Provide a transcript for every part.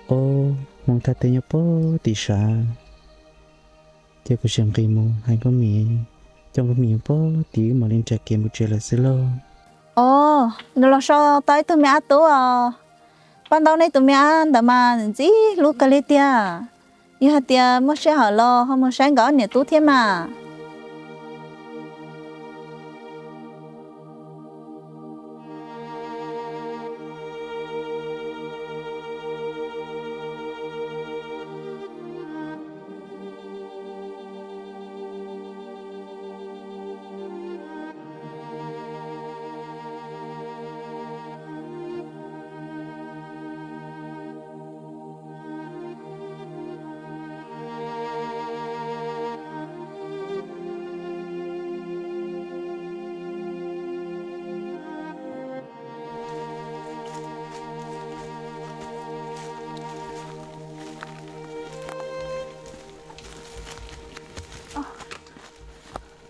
ô mong ta tên po tỷ saเจ้าก็เสียงกีโมให้ก็มีจังก็มีpo tỷ mà lên chạy game một chơi là xí lo nó là sao tới tụi mẹ tụi ban đầu này tụi mẹ đã mà gì lúc cái li tia như hạt tia mất sẽ hở lo không mất sáng gõ nè tụi thêm mà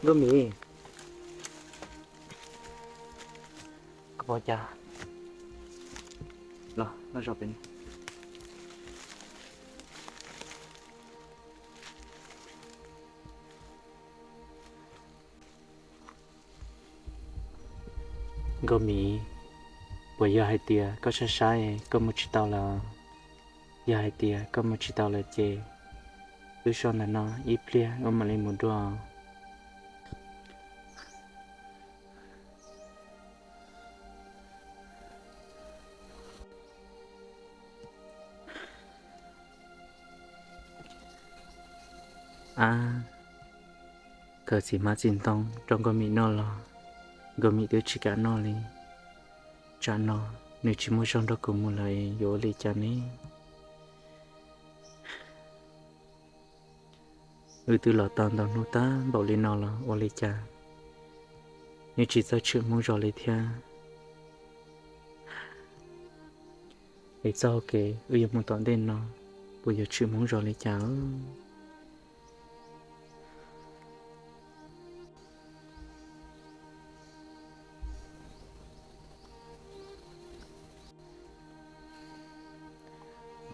ก็มีก็พอจ้าเหรอเราชอบเป็นก็มีป่วยยาให้เตียก็ใช้ก็มุชิตาละยาให้เตียก็มุชิตาละเจดูชอนน่ะเนาะอีเปลียก็มาเลยหมดด้วยเกิดสิมาจินตองจงก็มีนอลก็มีตัวชิกานอลีจานอนึชิมุชอนดกุมุเลยโยลีจานี้ตัวหลอตอนนูตาบอกลีนอลวลีจานึชิจะชื่อมุจอลีเทียไอ้เจ้าเกยมุตอนเด่นนอปุยชื่อมุจอลีจา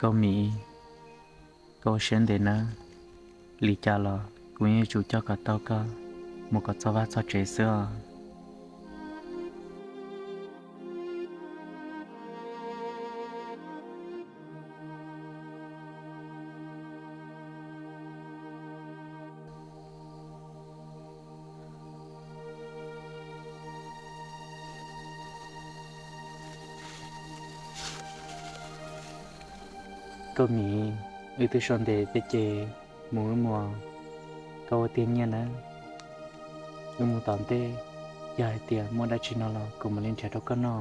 ก็มีก็เช่นเดิมนะลีจาลกูยังจู่เจ้ากับเต้าก็มุกจะว่าจะเจอเสือก็มีตัวชนเดไปเจหมูมัวก็ว่าเตียงเนี่ยนะหมูตอนเต้ยายเตียมอดาชินอลกูมาเล่นแชทกันนอ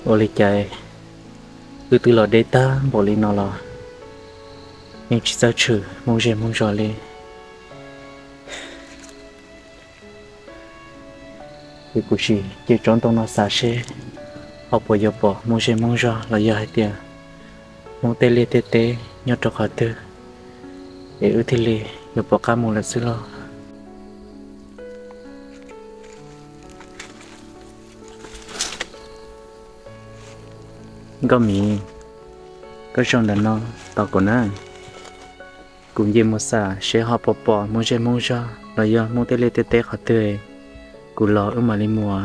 โอลิใจตัวหลอดเดต้าบอกลีนอลยังชิจะชื่อมงเจมงจอลีกูชีเจจอนตรงนอสาเชเอาปอยปอมงเจมงจอลอยให้เตียมงเตเลเตเตยอดตกเตอุทิลียปอกามงละซิลก็มีก็ชงดันนอต่อก่อนนะกุมเยมซาเชฮอปปอมงเจมงจอลอยมงเตเลเตเตขอเตยกูรอมาลิมัว อ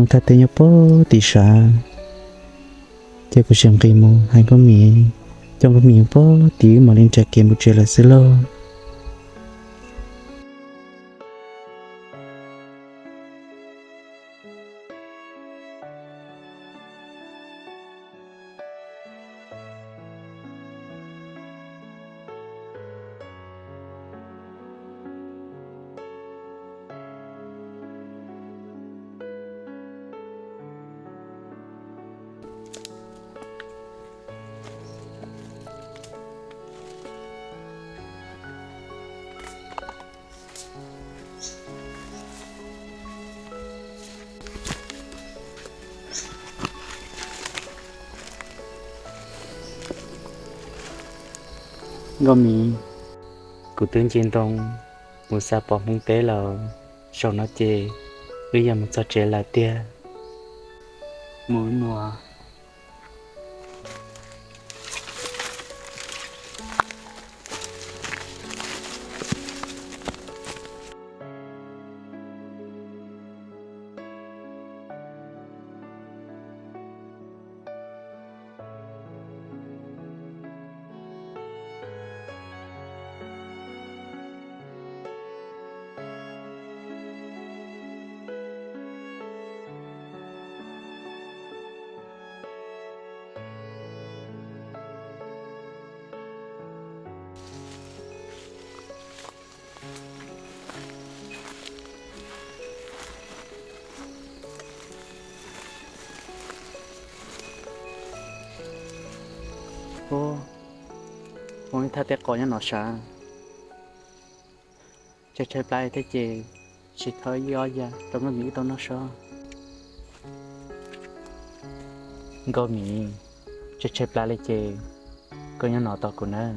mong ta te po ti sha te ko xiang kai mo hai ko mi trong ko mi po ti ma len cha ke mu che la se lo Gom mi cụ tướng chiến tông một sa bỏ mông tế là sau nó chê bây giờ một sa chê là tia mũi mùa ô mong ta te có nó xa chơi chơi play thế chị chỉ thôi do ra trong cái mỹ tao nó sao có mỹ chơi chơi play lấy chị có nó tao của nó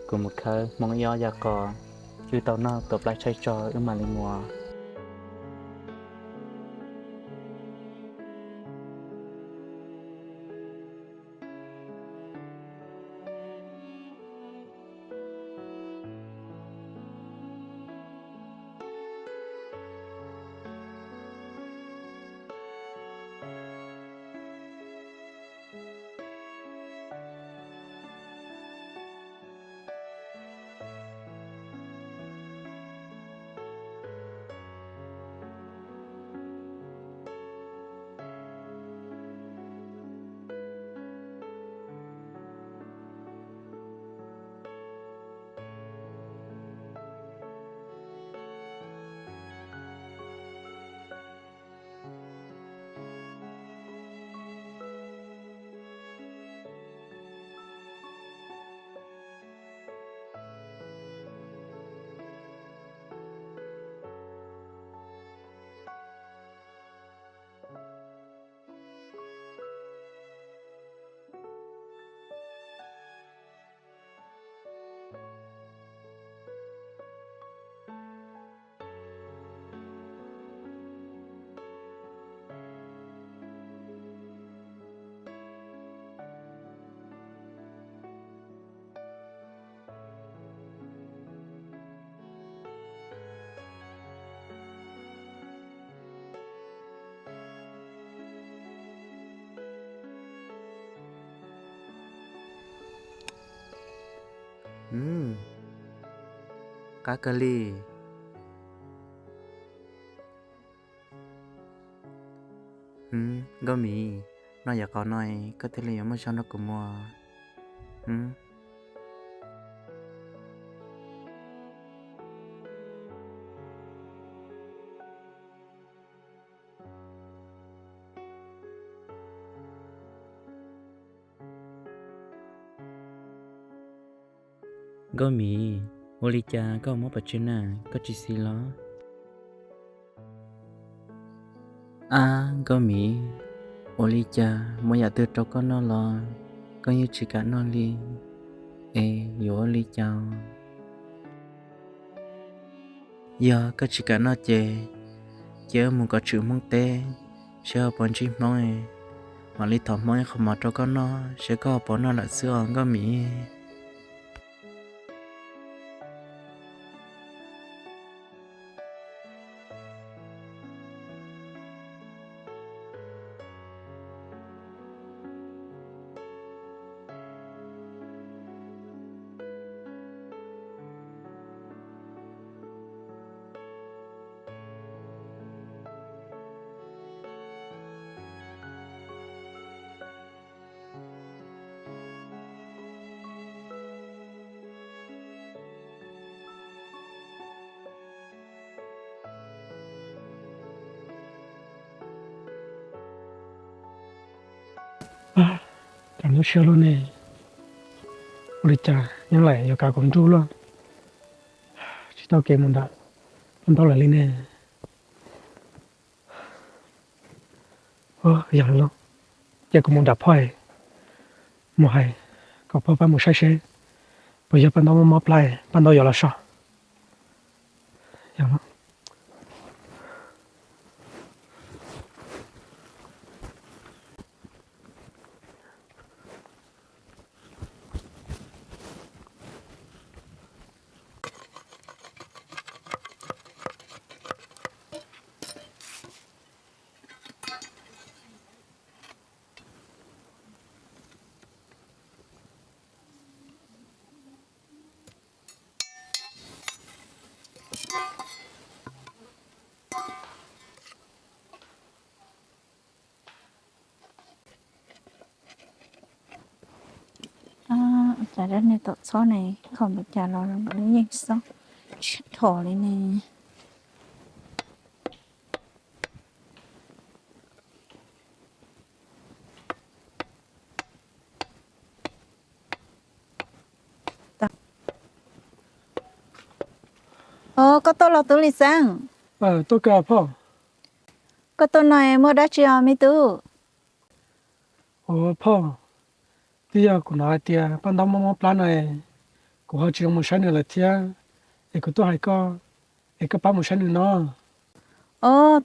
của một khơi mong do ra có chứ tao nó tập lại chơi trò mà lên mùa cá cà ri có mỹ nó giờ có nói có thể là mới cho nó cũng mua có mỹ ô li cha có một bát chena có chỉ xí lo có mỹ ô li cha mỗi giờ từ trâu có nó lo có như chỉ cả nó li ô li cha giờ có chỉ cả nó chê muốn có chữ mong tê sẽ bọn chim nói mà li thọ mới không mà trâu có nó sẽ có bọn nó là xưa có mỹ Cảm giác siêu luôn nè. Ôi chà, nhưng lại giờ cả cũng tru luôn. Chỉ tao kêu một đã. Con tao lại lên nè. Giờ luôn. Giờ cũng một đạp hoài. Một hay. Có phô phá một sai xe. Bây giờ bạn tao mọc lại. Bạn tao giờ là sao? Giờ luôn. Chả đất này tội xó này không được trả lo lắm đấy nhỉ sao thỏ đấy nè có tôi là tôi lịch sang Tôi kêu phô. có tôi này mua đã chưa mi tu Phô. Bây giờ cũng nói thì bạn tao mọc lại này. Cũng họ chỉ một sai nữa là thia. Cái tôi hay có. Cái ba một sai nữa nó.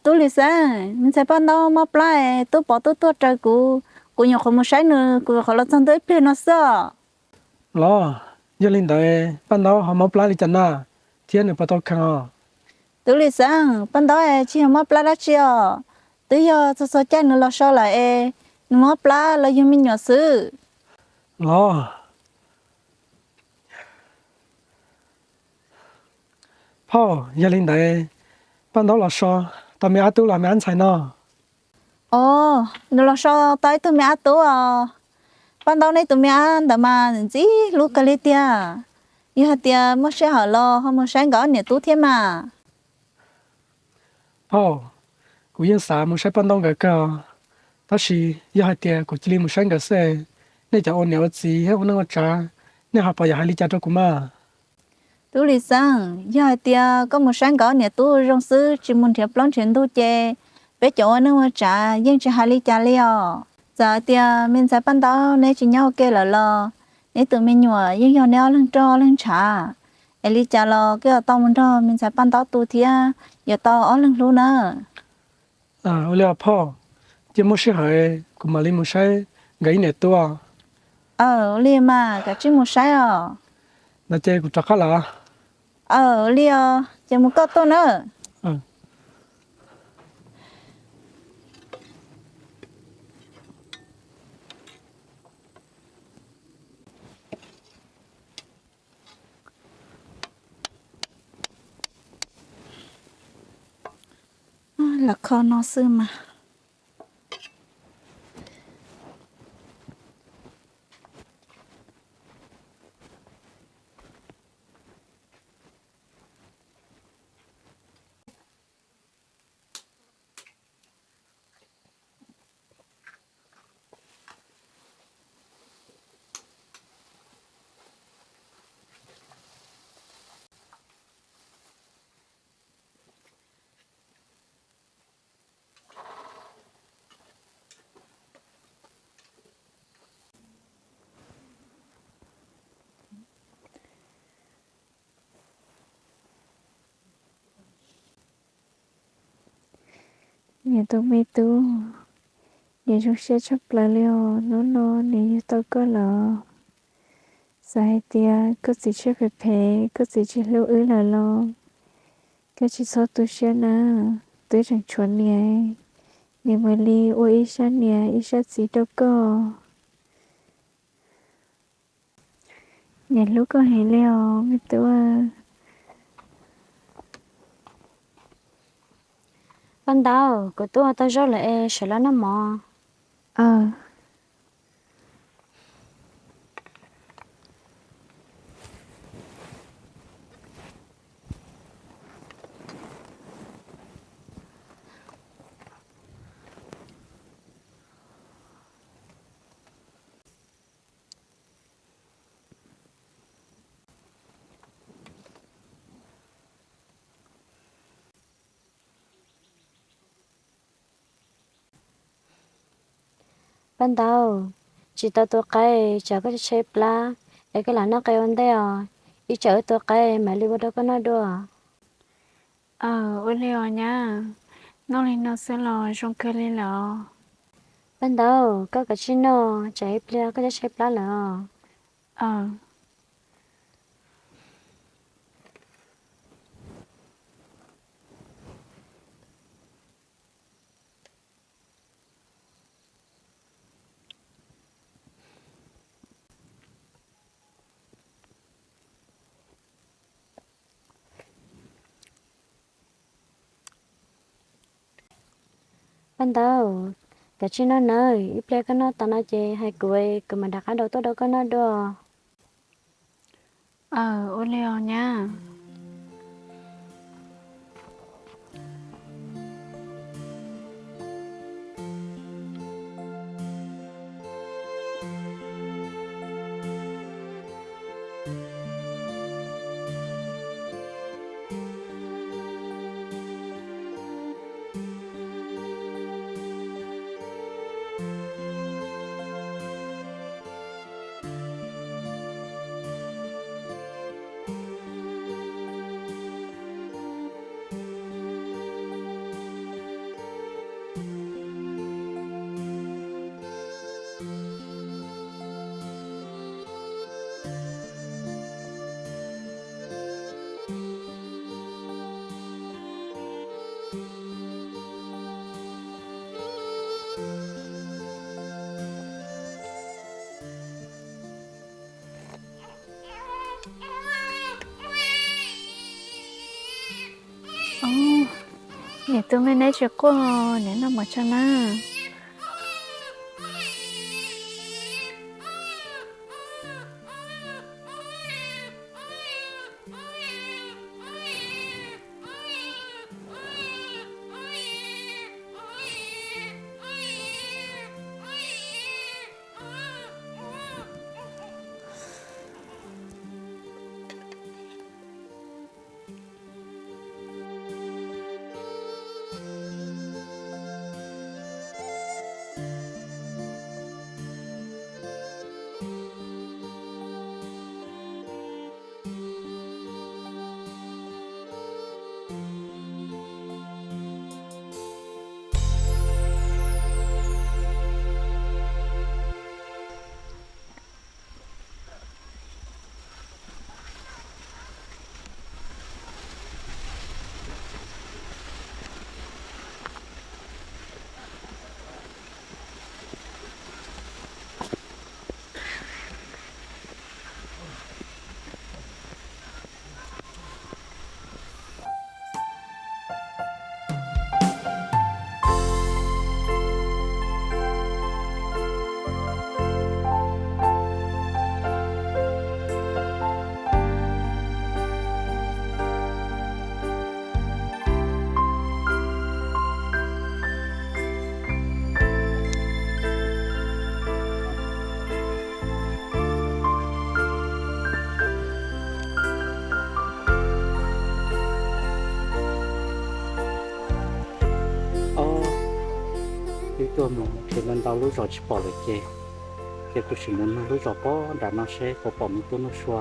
tôi lịch sang mình sẽ bắt đầu mua lại tôi bỏ tôi trời của nhiều không một sai nữa của họ là sang tới plei nó sợ Lo. Giờ lên đây. Bạn tao họ mọc lại đi chân na. Thia nữa bắt đầu khang tôi lịch sang bắt đầu chỉ mua lại đã chưa tôi giờ sao chạy nữa là sao lại mua lại là dùng mình nhỏ sư Lo. Phô, giờ lên đây. Bạn tao là sao? Tao mới tu là mới ăn xài nó. nó là sao tới tôi mẹ tôi ban đầu này tôi mẹ đã mà gì lúc cái này tia như hạt tia mất sẽ hở lo không mất sáng gõ nhẹ tú thêm mà Phô, cũng yên xả một sai bạn tao cái cơ. Đó là giờ hai tia cũng chỉ một sai cái xe. Nên cho ôn nhớ gì hay ôn nó trả. Nên họ bảo giờ hai lý trả cho cũng mà. tôi lý sang như hạt tia có một sáng gõ nhẹ tú trong sư chỉ muốn thiệp lon chuyện tu chè bé chỗ nó mà trả nhưng chỉ hai lý trả liao giờ tia mình sẽ ban đầu này chỉ nhau kêu là lo nếu tụi mình nhua nhưng nhau neo lên cho lên trả lý trả lo cái tao muốn cho mình sẽ ban đầu tu thia giờ tao ở lên luôn nữa Ôi là phô. Chỉ một sai hỏi cũng mà lên một sai gãy nè tua. liền mà cả chim một sai Là chơi cũng chắc là. liền chỉ một câu to nữa là kho nó sư mà nhà tôi biết tu nhà chúng sẽ chấp lại liều nó nhà tôi có là sai tia có gì chưa phải phê có gì chưa lưu ý là lo cái chỉ số tôi sẽ na tôi chẳng chuẩn nhà nhà mà li ôi ý sát nhà ý sát gì đâu có nhà lúc có hay liều biết tu ban đầu của tôi tao rất là sợ nó mò ban đầu chỉ tao tôi cái chả có chơi pla cái là nó cái vấn đề à ít chở tôi cái mà lưu đó có nó đùa ôi liều nha nó lên nó sẽ lo trong cơ lên lo ban đầu có cái chi nó chạy pla có chơi pla là ờ ban đầu cái chi nó nơi ít pla có nó tao nó chơi hay cười cứ mà đặt cái đầu tôi đâu có nó đùa ôi liều nha nè tôi mới nói cho cô nè nó mà cho nóตัวมันคือมันเรารู้จักชิปอเลยเจ้าตัวสิ่งนั้นรู้จักป้อด่านน้องเชฟป้อมีตัวน้องชัว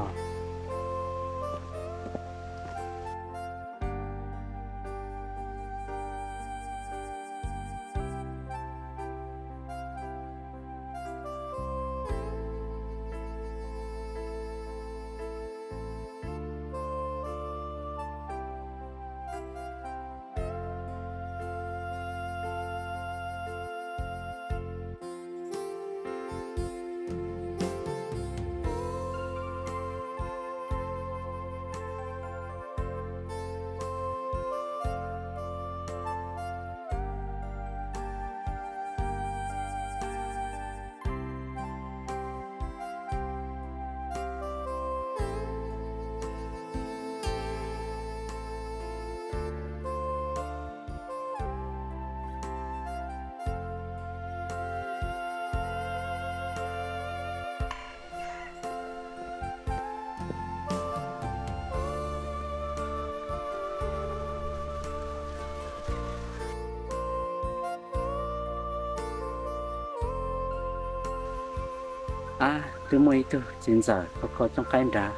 từ mỗi từ chính giờ có trong cái đá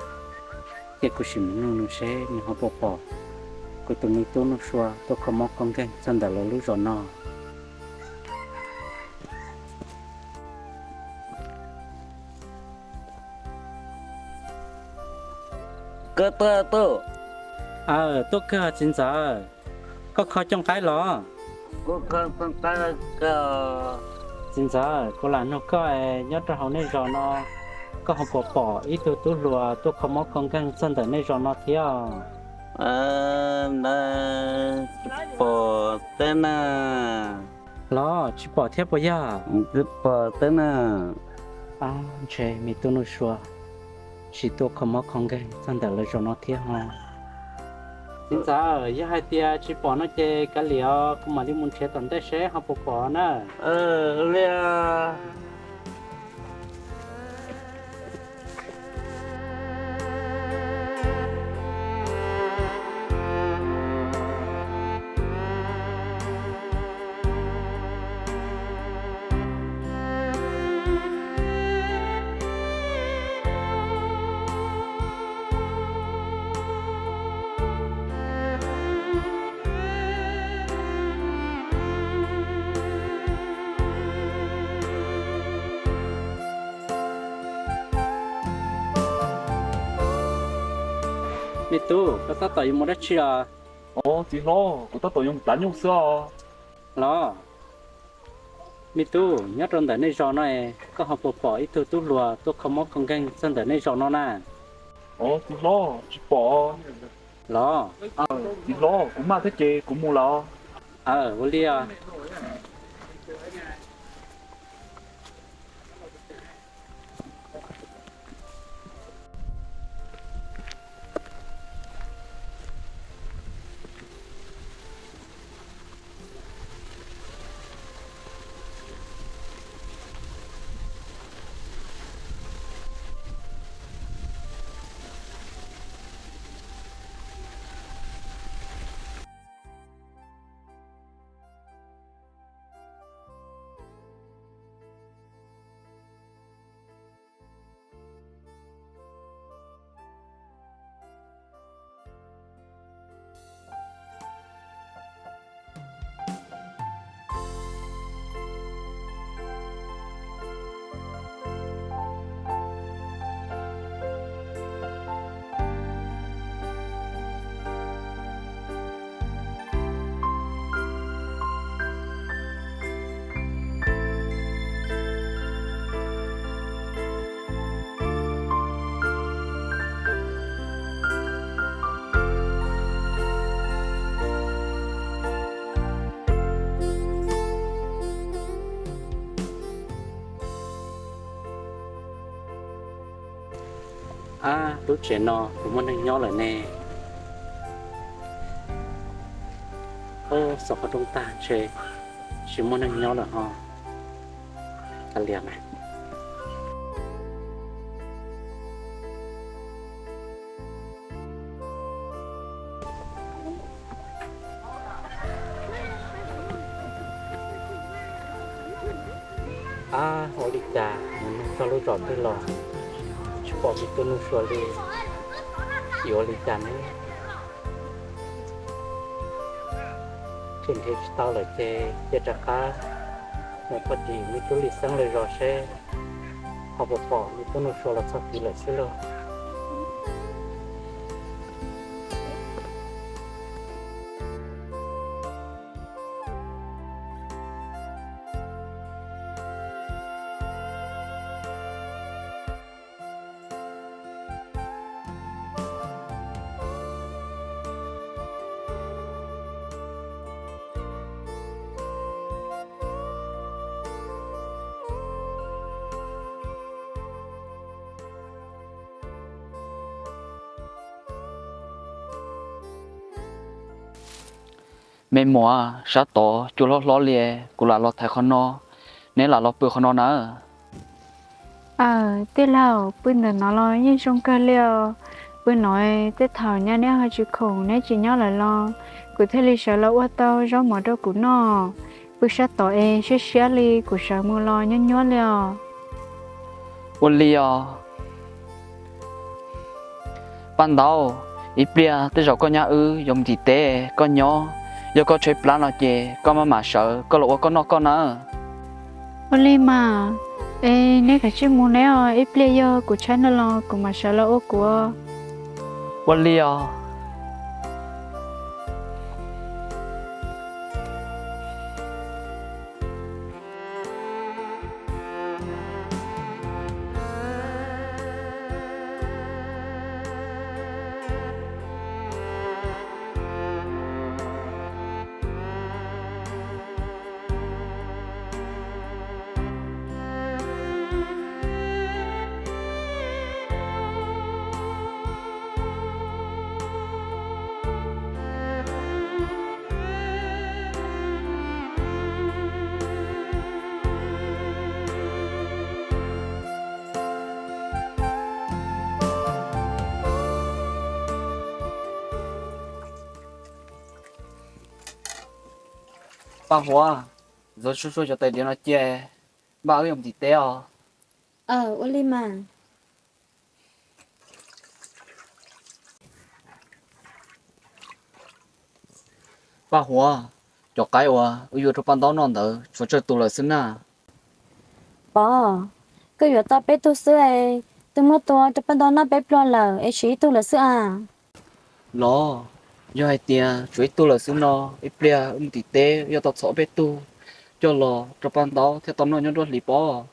cái của mình nó sẽ mình học bỏ của tụi mình tôi nó xóa tôi không mong con cái chân đã lâu rồi nó cơ tơ tơ tôi cơ chính giờ có khó trong cái lo cơ trong cái cơ chính giờ có là nó có nhớ cho họ này rồi nó có học bỏ ít tôi lùa tôi không mong con cái chân đã này rồi nó thế nè bỏ tên à lo chỉ bỏ theo bây giờ cứ bỏ tên à chơi mình tôi nó xóa chỉ tôi không mong con cái chân đã này rồi nó thế ha chính giờ giờ hai tia chỉ bỏ nó chơi cái liều cũng mà đi muốn chơi tận đây sẽ học bỏ nè lia mi tu có sao tao muốn đất chia chị lo, cô ta tổ dùng đánh用sao? lo mi tu nhớ trong đời này rồi này có học bỏ ít tu lùa tu không mong con cái chân đời này rồi nó nè Chị lo, chị bỏ. lo Chị lo, cũng mà thế chị cũng mua lo. vô lia lúc trẻ nó cũng muốn nhỏ lại nè sọc ở trong ta chơi chỉ muốn nhỏ là ho ta liền này hồi đi già mình cho lối tròn tới lò bỏ bị tôi nuôi xua đi yếu lý chán ấy trên thế tao là chê trả cá một phần gì mới tôi lý sang lời rõ xe họ bỏ bị tôi nuôi xua là sao kỳ lại xí rồi mẹ mùa sát tổ chú lo lìa cụ là lo thái con nó nên là lo bự con nó nữa tết lâu bên đó nó lo như trong cơ liều bên nói tết thảo nha nè hơi chịu khổ nè chỉ nhau là lo cụ thể là sợ lo quá tao do mở đâu cụ nó bữa sát tổ sẽ li cụ sợ mua lo nhớ liều วันเลียปันดาวอีเปียแต่เราก็ยายมดีเตก็ย่อยก็ช่วยปลาหน่อยเจก็มาเสือก็หลอกก็นอกก็นะ วันนี้มาเนี่ยก็ชิมูเนี่ยไอ้เปลี่ยกูใช้นั่นละกูมาใช้แล้วกู วันเลียป้าหัวrồiช่วยcho tay điện nó chè ba cái gì té à วันนี้มา ป้าหัวจอกไก่วะอยู่ทุกปันต้นนอนเถอะช่วยช่วยตัวเลยสินะ ปอก็อยู่ต่อไปตัวเสื้อตัวมตัวจะเป็นตอนนั้นไปปลอดเลยไอ้ชีตัวละเสื้อ รอgiờ hai tia chuối tu là xứ nó ít bia thì té giờ tao sợ bé tu cho lo cho ban đó theo tao nói nhớ đôi lì bò